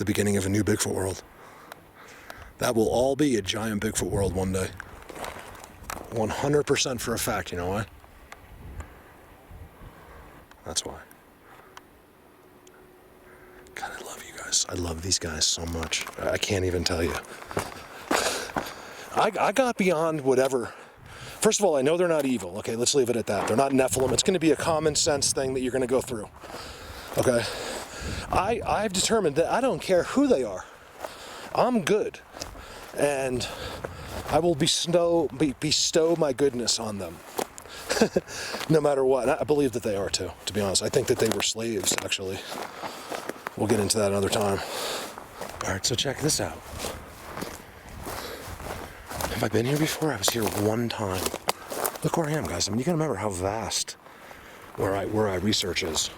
the beginning of a new Bigfoot world. That will all be a giant Bigfoot world one day. 100% for a fact, you know why? That's why. God, I love you guys. I love these guys so much. I can't even tell you. I got beyond whatever. First of all, I know they're not evil. Okay, let's leave it at that. They're not Nephilim. It's going to be a common sense thing that you're going to go through. Okay? I've determined that I don't care who they are. I'm good. And I will bestow my goodness on them. No matter what. And I believe that they are too, to be honest. I think that they were slaves, actually. We'll get into that another time. Alright, so check this out. Have I been here before? I was here one time. Look where I am, guys. I mean, you gotta remember how vast where I research is.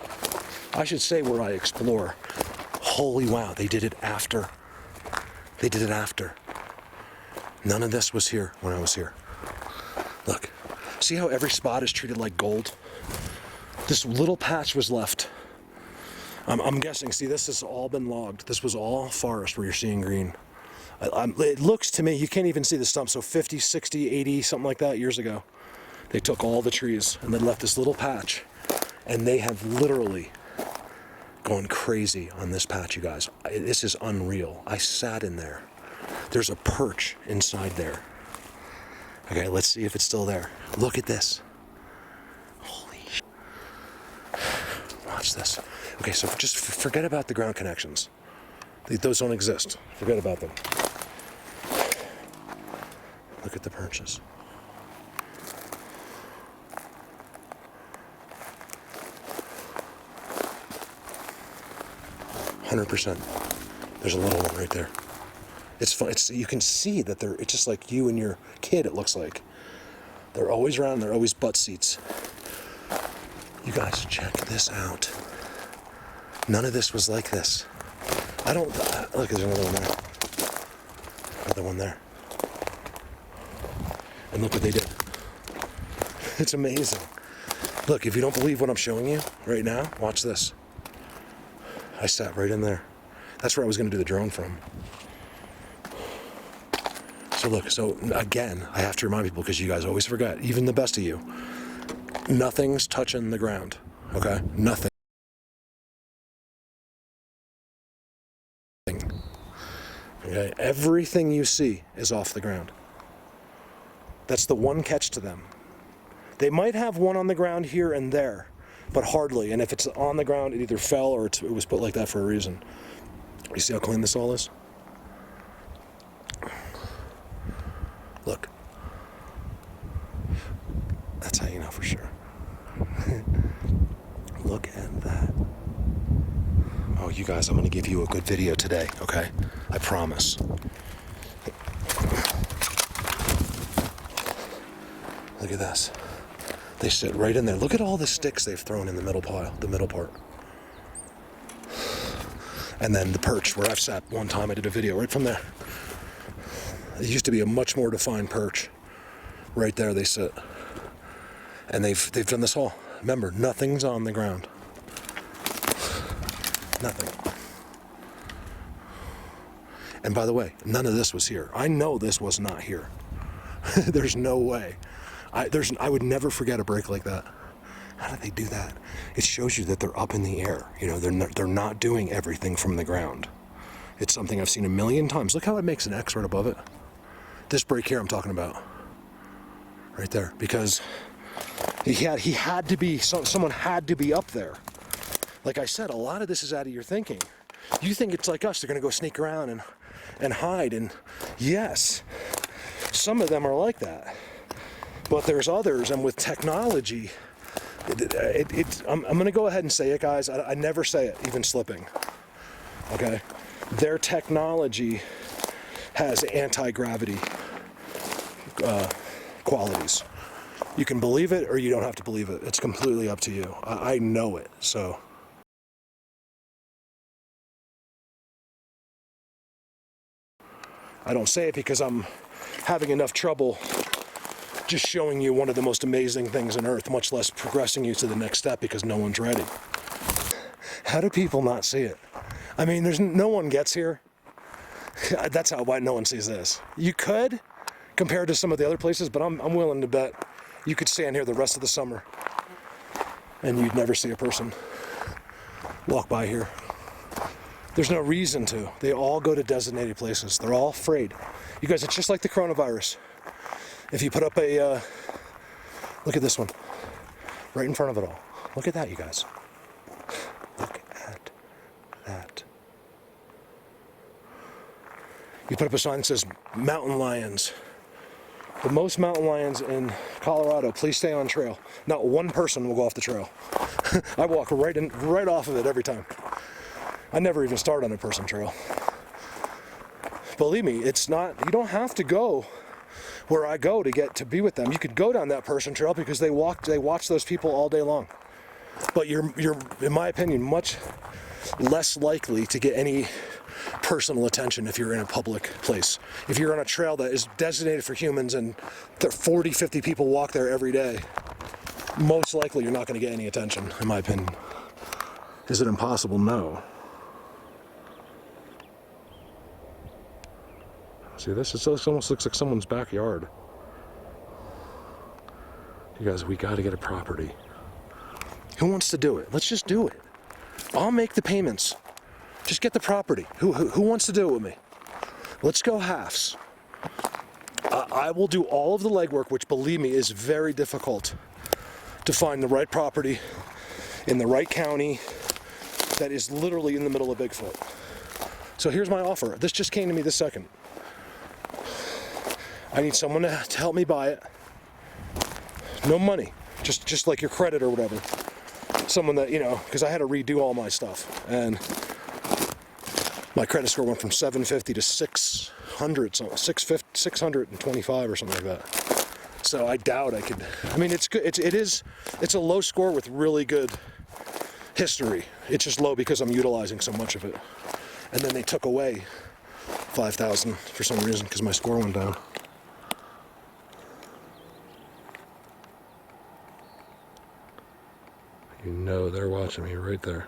I should say where I explore. Holy wow, they did it after. They did it after. None of this was here when I was here. Look, see how every spot is treated like gold? This little patch was left. I'm guessing, see, this has all been logged. This was all forest where you're seeing green. It looks to me, you can't even see the stump, so 50, 60, 80, something like that years ago. They took all the trees and they left this little patch. And they have literally gone crazy on this patch, you guys. This is unreal. I sat in there. There's a perch inside there. Okay, let's see if it's still there. Look at this. Holy shit. Watch this. Okay, so just forget about the ground connections. Those don't exist. Forget about them. Look at the perches. %. There's a little one right there. It's fun. You can see that it's just like you and your kid, it looks like. They're always around, they're always butt seats. You guys, check this out. None of this was like this. Look, there's another one there. Another one there. And look what they did. It's amazing. Look, if you don't believe what I'm showing you right now, watch this. I sat right in there. That's where I was going to do the drone from. So look, again, I have to remind people because you guys always forget, even the best of you, nothing's touching the ground, okay? Nothing. Okay? Everything you see is off the ground. That's the one catch to them. They might have one on the ground here and there, but hardly. And if it's on the ground, it either fell or it was put like that for a reason. You see how clean this all is? Look. That's how you know for sure. Look at that. Oh, you guys, I'm going to give you a good video today, okay? I promise. Look at this. They sit right in there. Look at all the sticks they've thrown in the middle pile, the middle part. And then the perch, where I've sat one time, I did a video right from there. It used to be a much more defined perch. Right there they sit. And they've done this all. Remember, nothing's on the ground. Nothing. And by the way, none of this was here. I know this was not here. There's no way. I would never forget a break like that. How did they do that? It shows you that they're up in the air. You know, they're not doing everything from the ground. It's something I've seen a million times. Look how it makes an X right above it. This break here I'm talking about. Right there. Because he had to be, someone had to be up there. Like I said, a lot of this is out of your thinking. You think it's like us, they're going to go sneak around and hide. And yes, some of them are like that. But there's others, and with technology, I'm going to go ahead and say it, guys. I never say it, even slipping. Okay? Their technology has anti-gravity qualities. You can believe it or you don't have to believe it. It's completely up to you. I know it, so. I don't say it because I'm having enough trouble just showing you one of the most amazing things on Earth, much less progressing you to the next step because no one's ready. How do people not see it? I mean, no one gets here. That's why no one sees this. You could, compared to some of the other places, but I'm willing to bet you could stand here the rest of the summer and you'd never see a person walk by here. There's no reason to. They all go to designated places. They're all afraid. You guys, it's just like the coronavirus. If you put up a, look at this one, right in front of it all. Look at that, you guys. Look at that. You put up a sign that says mountain lions. The most mountain lions in Colorado, please stay on trail. Not one person will go off the trail. I walk right off of it every time. I never even start on a person trail. Believe me, it's not, you don't have to go where I go to be with them. You could go down that person trail because they watch those people all day long. But you're, in my opinion, much less likely to get any personal attention if you're in a public place. If you're on a trail that is designated for humans and 40, 50 people walk there every day, most likely you're not going to get any attention, in my opinion. Is it impossible? No. See this? It almost looks like someone's backyard. You guys, we got to get a property. Who wants to do it? Let's just do it. I'll make the payments. Just get the property. Who wants to do it with me? Let's go halves. I will do all of the legwork, which, believe me, is very difficult to find the right property in the right county that is literally in the middle of Bigfoot. So here's my offer. This just came to me this second. I need someone to help me buy it. No money, just like your credit or whatever. Someone that, you know, because I had to redo all my stuff, and my credit score went from 750 to 600, so 625 or something like that. So I doubt I could. I mean, it's good. It's a low score with really good history. It's just low because I'm utilizing so much of it. And then they took away 5,000 for some reason because my score went down. You know they're watching me right there.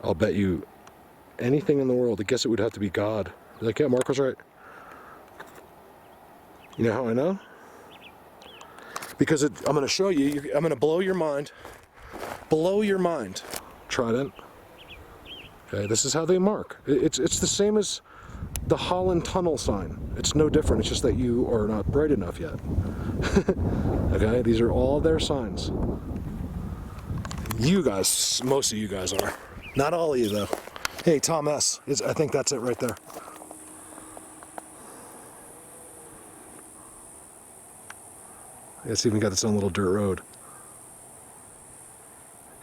I'll bet you anything in the world. I guess it would have to be God. Like, yeah, Mark was right. You know how I know? Because I'm going to show you. I'm going to blow your mind. Blow your mind. Trident. Okay, this is how they mark. It's the same as the Holland Tunnel sign. It's no different. It's just that you are not bright enough yet. Okay, these are all their signs. You guys, most of you guys are. Not all of you, though. Hey, Tom S. I think that's it right there. It's even got its own little dirt road.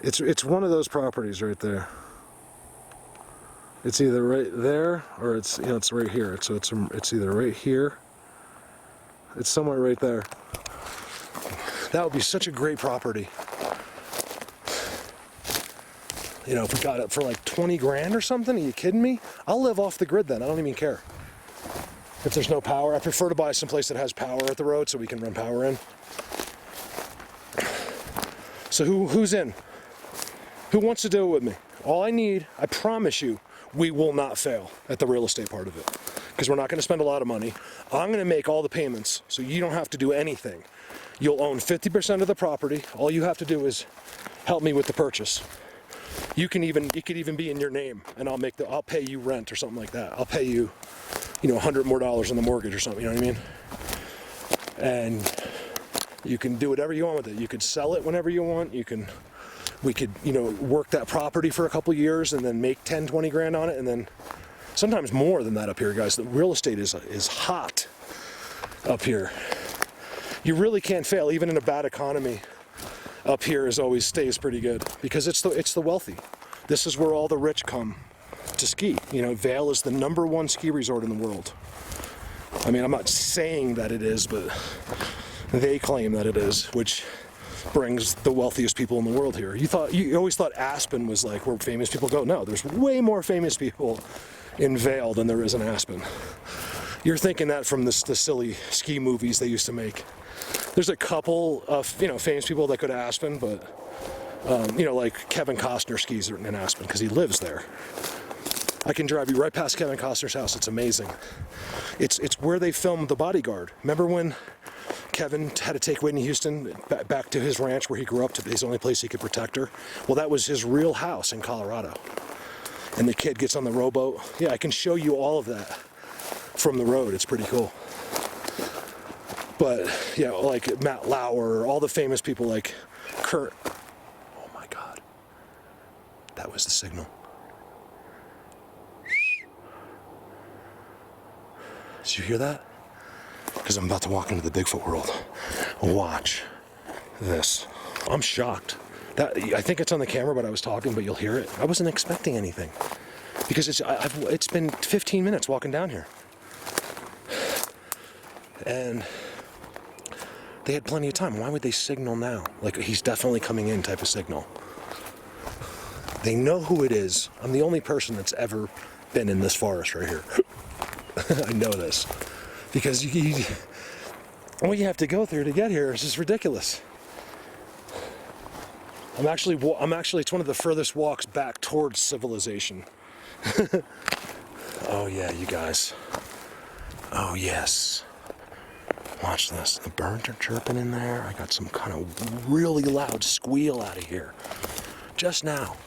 It's one of those properties right there. It's either right there or it's right here. So it's either right here. It's somewhere right there. That would be such a great property. You know, if we got it for like 20 grand or something, are you kidding me? I'll live off the grid then. I don't even care. If there's no power, I prefer to buy someplace that has power at the road so we can run power in. So who's in? Who wants to do it with me? All I need, I promise you, we will not fail at the real estate part of it. Because we're not going to spend a lot of money. I'm going to make all the payments so you don't have to do anything. You'll own 50% of the property. All you have to do is help me with the purchase. It could even be in your name, and I'll pay you rent or something like that. I'll pay you, $100 more on the mortgage or something. You know what I mean? And you can do whatever you want with it. You could sell it whenever you want. We could work that property for a couple years and then make 10, 20 grand on it, and then sometimes more than that up here, guys. The real estate is hot up here. You really can't fail, even in a bad economy. Up here always stays pretty good because it's the wealthy. This is where all the rich come to ski. Vail is the #1 ski resort in the world. I mean, I'm not saying that it is, but they claim that it is, which brings the wealthiest people in the world here. You always thought Aspen was like where famous people go. No, there's way more famous people in Vail than there is in Aspen. You're thinking that from the silly ski movies they used to make. There's a couple of famous people that go to Aspen, but You know, like Kevin Costner skis in Aspen because he lives there. I can drive you right past Kevin Costner's house. It's amazing. It's where they filmed The Bodyguard. Remember when Kevin had to take Whitney Houston back to his ranch where he grew up, to his only place he could protect her? Well, that was his real house in Colorado. And the kid gets on the rowboat. Yeah, I can show you all of that from the road. It's pretty cool. But yeah, like Matt Lauer, all the famous people like Kurt. Oh my God. That was the signal. Did you hear that? Because I'm about to walk into the Bigfoot world. Watch this. I'm shocked. I think it's on the camera, but I was talking, but you'll hear it. I wasn't expecting anything because it's been 15 minutes walking down here, and they had plenty of time. Why would they signal now? Like he's definitely coming in type of signal. They know who it is. I'm the only person that's ever been in this forest right here. I know this because what you have to go through to get here is just ridiculous. I'm actually, it's one of the furthest walks back towards civilization. Oh yeah, you guys. Oh yes. Watch this. The birds are chirping in there. I got some kind of really loud squeal out of here. Just now.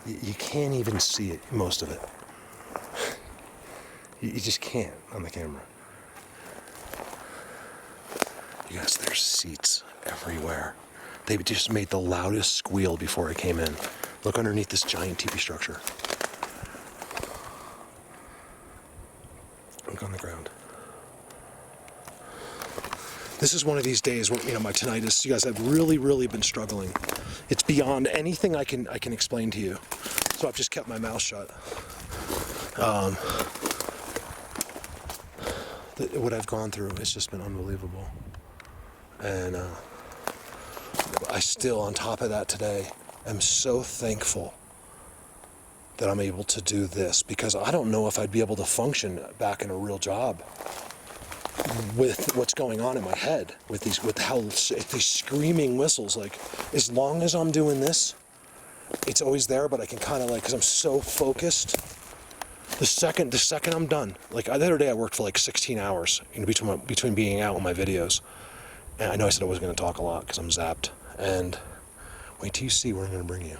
You can't even see it, most of it. You just can't on the camera. You guys, there's seats everywhere. They just made the loudest squeal before I came in. Look underneath this giant teepee structure. Look on the ground. This is one of these days when, you know, my tinnitus, you guys, I've really been struggling. It's beyond anything I can explain to you. So I've just kept my mouth shut. What I've gone through, it's just been unbelievable. And I still, on top of that today, am so thankful that I'm able to do this, because I don't know if I'd be able to function back in a real job with what's going on in my head, with these screaming whistles. Like, as long as I'm doing this, it's always there, but I can kind of like, because I'm so focused. The second I'm done, like the other day I worked for like 16 hours in between being out on my videos. And I know I said I wasn't going to talk a lot because I'm zapped. And wait till you see where I'm going to bring you.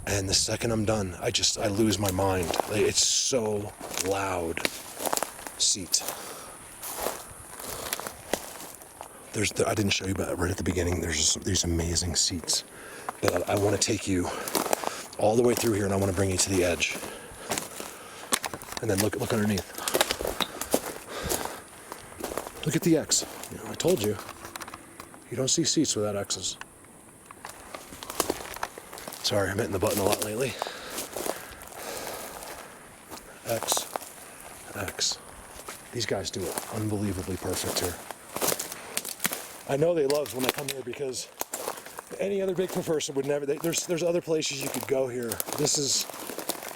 And the second I'm done, I lose my mind. Like, it's so loud. Seat. I didn't show you, but right at the beginning, there's these amazing seats. But I want to take you all the way through here, and I want to bring you to the edge. And then look underneath. Look at the X. You know, I told you. You don't see seats without X's. Sorry, I'm hitting the button a lot lately. X. X. These guys do it unbelievably perfect here. I know they love when I come here because any other Bigfoot person would never. There's other places you could go here. This is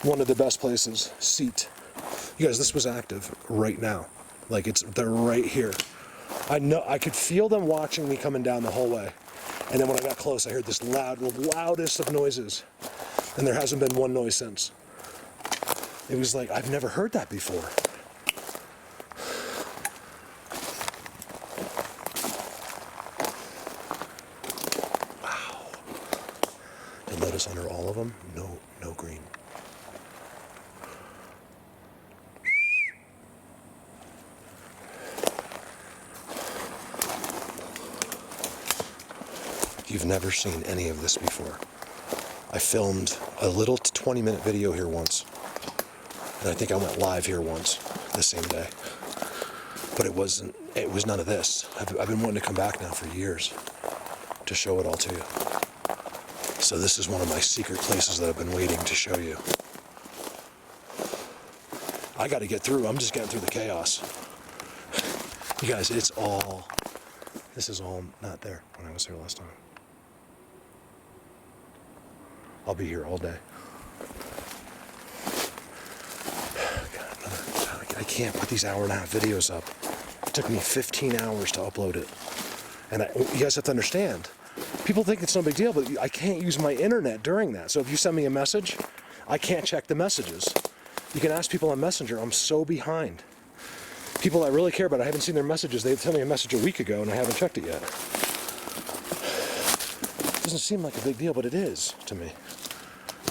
one of the best places. Seat. You guys, this was active right now. Like they're right here. I could feel them watching me coming down the whole way. And then when I got close, I heard this the loudest of noises. And there hasn't been one noise since. It was like, I've never heard that before. Wow. And notice under all of them, no green. You've never seen any of this before. I filmed a little 20-minute video here once. And I think I went live here once, the same day. But it was none of this. I've been wanting to come back now for years to show it all to you. So this is one of my secret places that I've been waiting to show you. I got to get through. I'm just getting through the chaos. You guys, this is all not there when I was here last time. I'll be here all day. God, I can't put these hour-and-a-half videos up. It took me 15 hours to upload it. And you guys have to understand, people think it's no big deal, but I can't use my internet during that. So if you send me a message, I can't check the messages. You can ask people on Messenger, I'm so behind. People I really care about, I haven't seen their messages. They sent me a message a week ago and I haven't checked it yet. It doesn't seem like a big deal, but it is to me.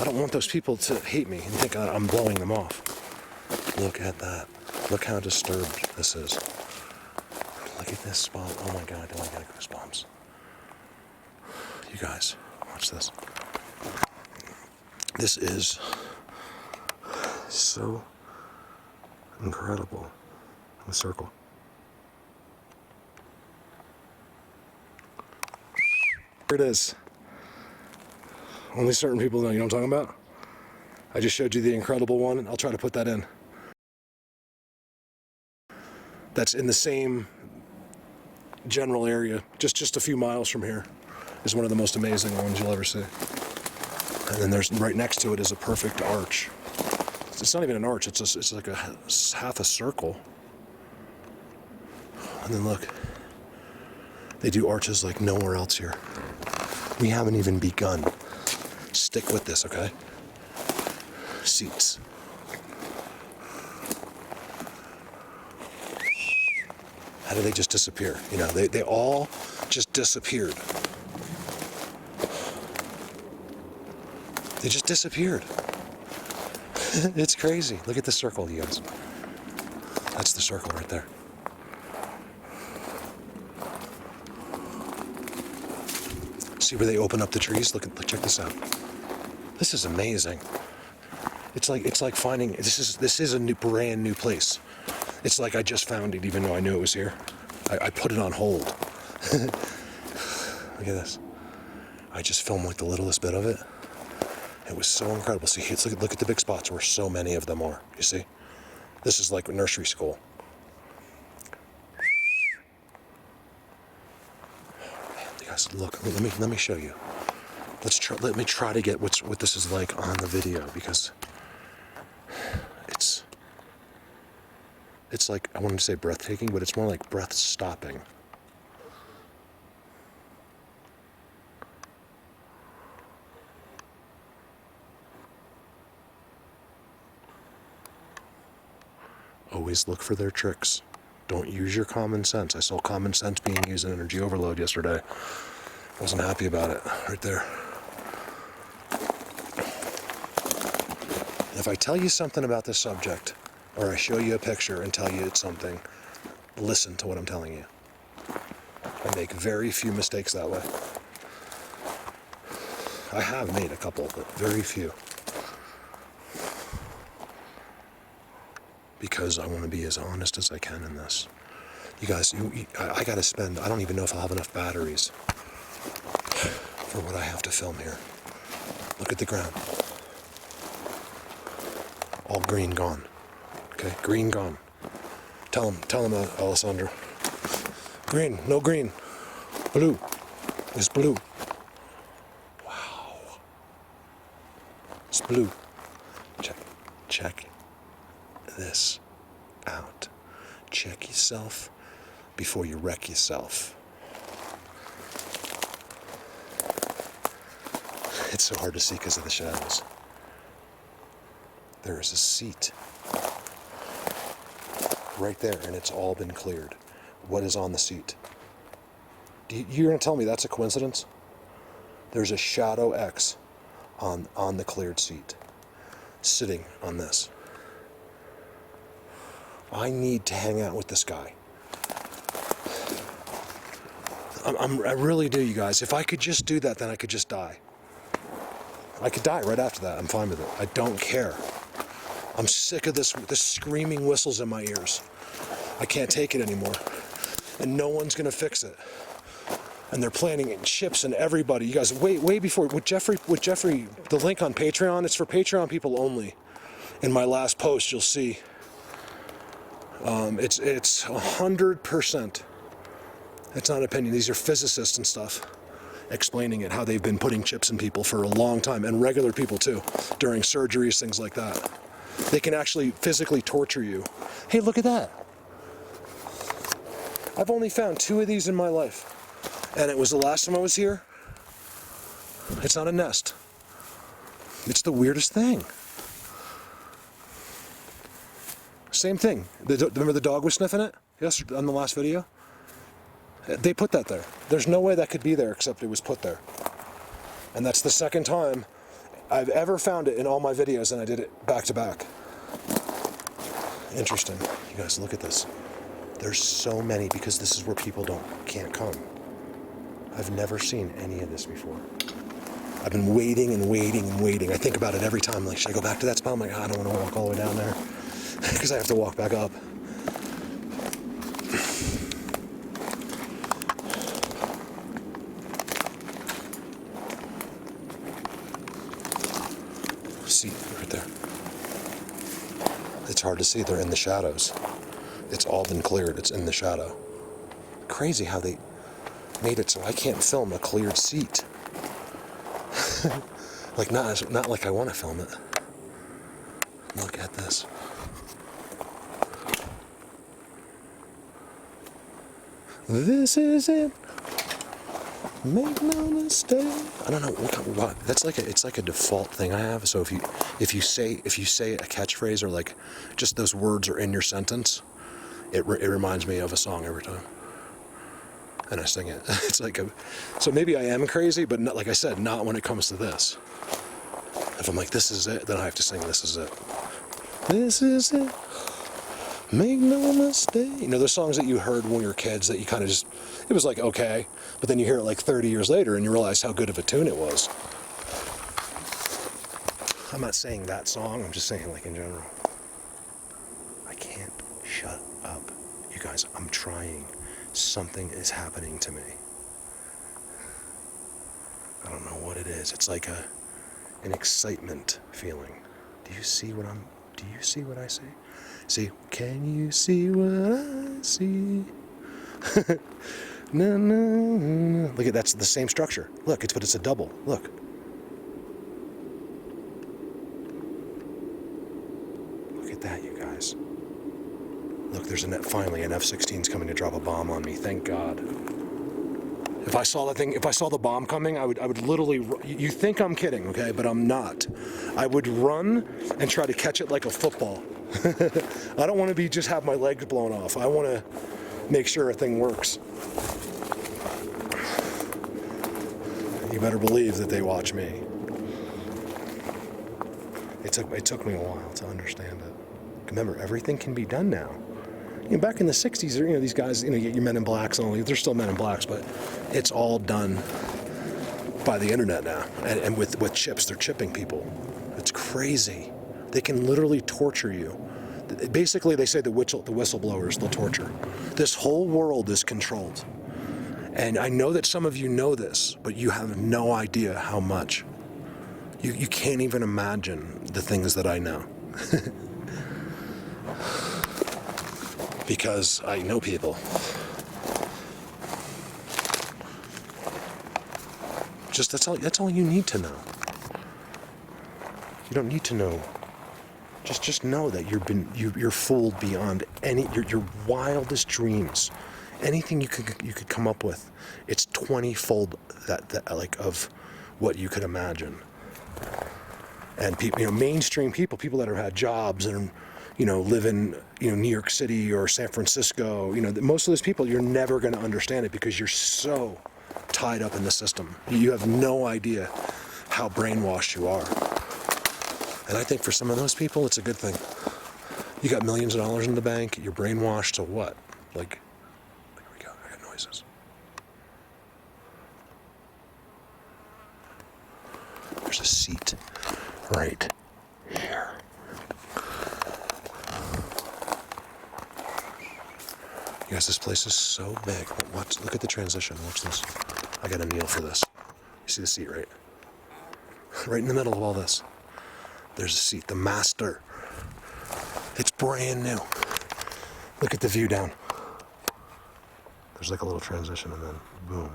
I don't want those people to hate me and think I'm blowing them off. Look at that. Look how disturbed this is. Look at this spot. Oh my God, do I get goosebumps? You guys, watch this. This is so incredible. The circle. Here it is. Only certain people know. You know what I'm talking about? I just showed you the incredible one. I'll try to put that in. That's in the same general area, just a few miles from here, is one of the most amazing ones you'll ever see. And then there's right next to it is a perfect arch. It's not even an arch. It's like half a circle. And then look, they do arches like nowhere else here. We haven't even begun. Stick with this, okay? Seats. How do they just disappear? You know, they all just disappeared. They just disappeared. It's crazy. Look at the circle, you guys. That's the circle right there. See where they open up the trees? Look, check this out. This is amazing. It's like finding this is a brand new place. It's like I just found it, even though I knew it was here. I put it on hold. Look at this. I just filmed like the littlest bit of it. It was so incredible. See, look at the big spots where so many of them are. You see? This is like nursery school. Guys, look. Let me show you. Let me try to get what this is like on the video, because it's like, I wanted to say breathtaking, but it's more like breath stopping. Always look for their tricks. Don't use your common sense. I saw common sense being used in energy overload yesterday. Wasn't happy about it, right there. If I tell you something about this subject, or I show you a picture and tell you it's something, listen to what I'm telling you. I make very few mistakes that way. I have made a couple, but very few. Because I want to be as honest as I can in this. You guys, I gotta spend, I don't even know if I'll have enough batteries for what I have to film here. Look at the ground. All green gone. Okay, green gone. Tell him, Alessandro. Green, no green. Blue. It's blue. Wow. It's blue. Check this out. Check yourself before you wreck yourself. It's so hard to see because of the shadows. There is a seat right there, and it's all been cleared. What is on the seat? You're going to tell me that's a coincidence? There's a shadow X on the cleared seat, sitting on this. I need to hang out with this guy. I really do, you guys. If I could just do that, then I could just die. I could die right after that. I'm fine with it. I don't care. I'm sick of this screaming whistles in my ears. I can't take it anymore. And no one's going to fix it. And they're planning it, chips and everybody. You guys, way before, with Jeffrey, the link on Patreon, it's for Patreon people only. In my last post, you'll see. It's 100%. It's not opinion. These are physicists and stuff explaining it, how they've been putting chips in people for a long time, and regular people too, during surgeries, things like that. They can actually physically torture you. Hey, look at that. I've only found 2 of these in my life. And it was the last time I was here. It's not a nest. It's the weirdest thing. Same thing. Remember the dog was sniffing it? Yes, on the last video? They put that there. There's no way that could be there except it was put there. And that's the second time I've ever found it in all my videos, and I did it back to back. Interesting. You guys, look at this. There's so many because this is where people can't come. I've never seen any of this before. I've been waiting and waiting and waiting. I think about it every time. Like, should I go back to that spot? I'm like, I don't want to walk all the way down there because I have to walk back up. See, right there. It's hard to see. They're in the shadows. It's all been cleared. It's in the shadow. Crazy how they made it so I can't film a cleared seat. Like not like I want to film it. Look at this. This is it. Make no mistake. I don't know what. That's like it's like a default thing I have. So if you say a catchphrase or like just those words are in your sentence, it reminds me of a song every time. And I sing it. It's like so maybe I am crazy, but not, like I said, not when it comes to this. If I'm like, this is it, then I have to sing, this is it. This is it. Make no mistake. You know, those songs that you heard when you were kids that you kind of just, it was like, okay, but then you hear it like 30 years later and you realize how good of a tune it was. I'm not saying that song, I'm just saying like in general. I can't shut up. You guys, I'm trying. Something is happening to me. I don't know what it is. It's like an excitement feeling. Do you see what I see? See, can you see what I see? No, no, no. Look at that's the same structure. Look, but it's a double. Look. Look at that, you guys. Look, there's finally an F-16's coming to drop a bomb on me. Thank God. If I saw the bomb coming, I would literally. You think I'm kidding, okay? But I'm not. I would run and try to catch it like a football. I don't want to just have my legs blown off. I want to make sure a thing works. You better believe that they watch me. It took me a while to understand it. Remember, everything can be done now. You know, back in the 60s, these guys, your Men in Blacks only. They're still Men in Blacks, but it's all done by the internet now. And with chips, they're chipping people. It's crazy. They can literally torture you. Basically, they say the whistleblowers, they'll torture. This whole world is controlled. And I know that some of you know this, but you have no idea how much. You can't even imagine the things that I know. Because I know people. Just that's all you need to know. You don't need to know. Just know that you're fooled beyond your wildest dreams. Anything you could come up with, it's 20-fold that like of what you could imagine. And people, mainstream people that have had jobs and live in New York City or San Francisco, most of those people, you're never going to understand it because you're so tied up in the system. You have no idea how brainwashed you are. And I think for some of those people, it's a good thing. You got millions of dollars in the bank, you're brainwashed to what? Like, here we go, I got noises. There's a seat right here. You guys, this place is so big. Look at the transition. Watch this. I gotta kneel for this. You see the seat, right? Right in the middle of all this. There's a seat, the master. It's brand new. Look at the view down. There's like a little transition and then boom.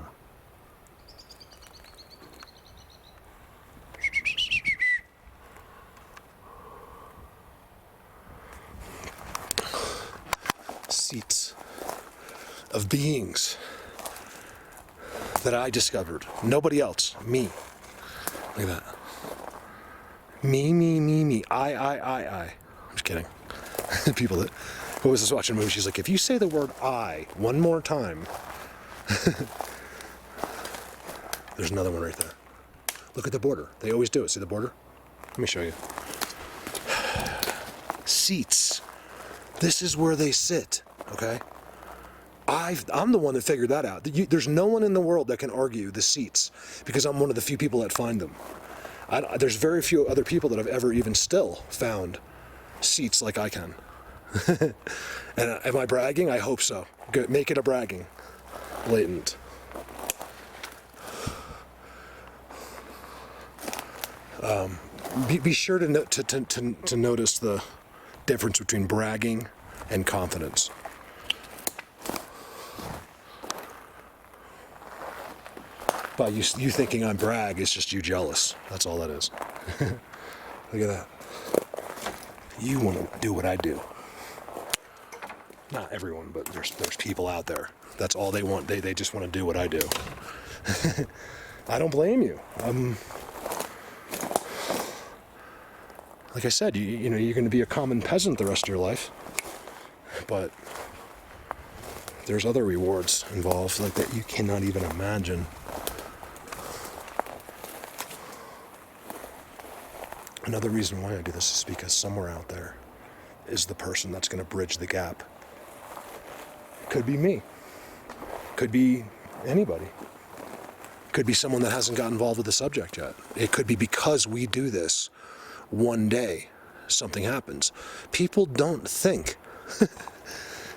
seats of beings that I discovered. Nobody else. Me. Look at that. Me. I. I'm just kidding. People that... Who was just watching a movie, she's like, if you say the word I one more time... There's another one right there. Look at the border. They always do it. See the border? Let me show you. Seats. This is where they sit, okay? I'm the one that figured that out. There's no one in the world that can argue the seats because I'm one of the few people that find them. There's very few other people that have ever even still found seats like I can. And am I bragging? I hope so. Good. Make it a bragging. Blatant. Be sure to notice the difference between bragging and confidence. By you thinking I'm brag is just you jealous. That's all that is. Look at that. You want to do what I do. Not everyone, but there's people out there. That's all they want. They just want to do what I do. I don't blame you. Like I said, you know, you're going to be a common peasant the rest of your life. But there's other rewards involved like that you cannot even imagine. Another reason why I do this is because somewhere out there is the person that's going to bridge the gap. Could be me. Could be anybody. Could be someone that hasn't got involved with the subject yet. It could be because we do this, one day something happens. People don't think.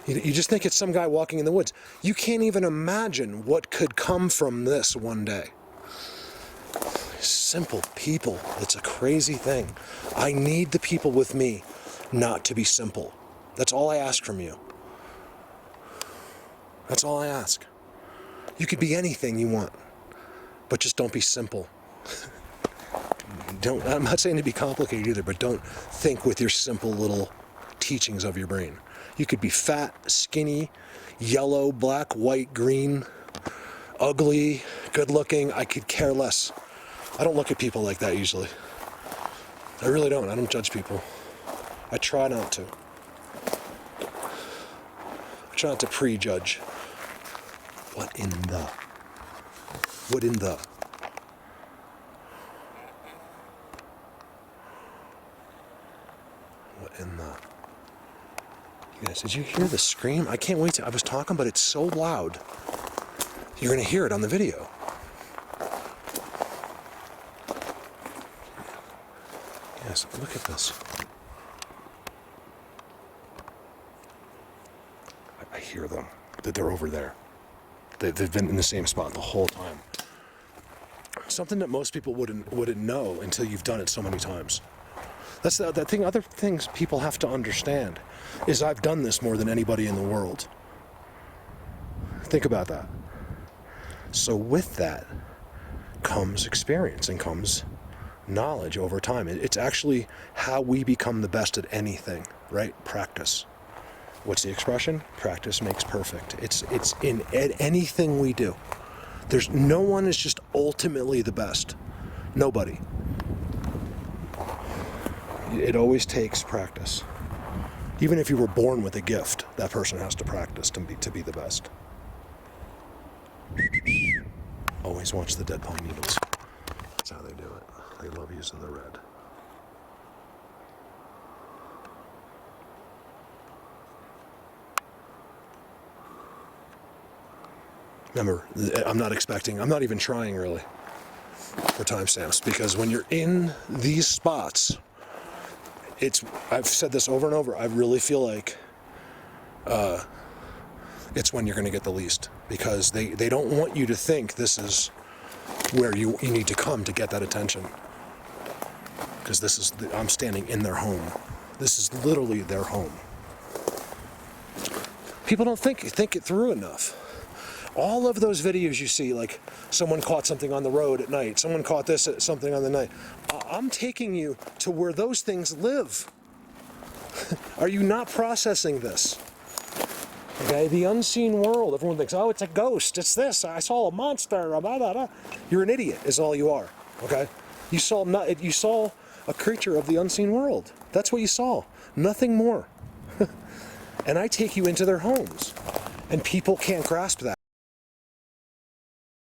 You just think it's some guy walking in the woods. You can't even imagine what could come from this one day. Simple people. It's a crazy thing. I need the people with me not to be simple. That's all I ask from you. That's all I ask. You could be anything you want, but just don't be simple. I'm not saying to be complicated either, but don't think with your simple little teachings of your brain. You could be fat, skinny, yellow, black, white, green, ugly, good looking. I could care less. I don't look at people like that usually. I really don't. I don't judge people. I try not to. I try not to prejudge. What in the? What in the? You guys, did you hear the scream? I can't wait to... I was talking, but it's so loud. You're going to hear it on the video. Yes, look at this. I hear them. That they're over there. They've been in the same spot the whole time. Something that most people wouldn't know until you've done it so many times. That's the thing. Other things people have to understand is I've done this more than anybody in the world. Think about that. So with that comes experience and comes knowledge over time. It's actually how we become the best at anything, right? Practice. What's the expression? Practice makes perfect. It's in anything we do. There's no one is just ultimately the best. Nobody. It always takes practice. Even if you were born with a gift, that person has to practice to be the best. Always watch the dead palm needles. That's how they do it. They love using the red. Remember, I'm not even trying really for timestamps, because when you're in these spots, I've said this over and over, I really feel like it's when you're going to get the least, because they don't want you to think this is where you need to come to get that attention, because I'm standing in their home. This is literally their home. People don't think it through enough. All of those videos you see, like someone caught something on the road at night, someone caught something on the night. I'm taking you to where those things live. Are you not processing this? Okay, the unseen world. Everyone thinks, oh, it's a ghost. It's this. I saw a monster. Blah, blah, blah. You're an idiot, is all you are. Okay, you saw a creature of the unseen world. That's what you saw. Nothing more. And I take you into their homes, and people can't grasp that.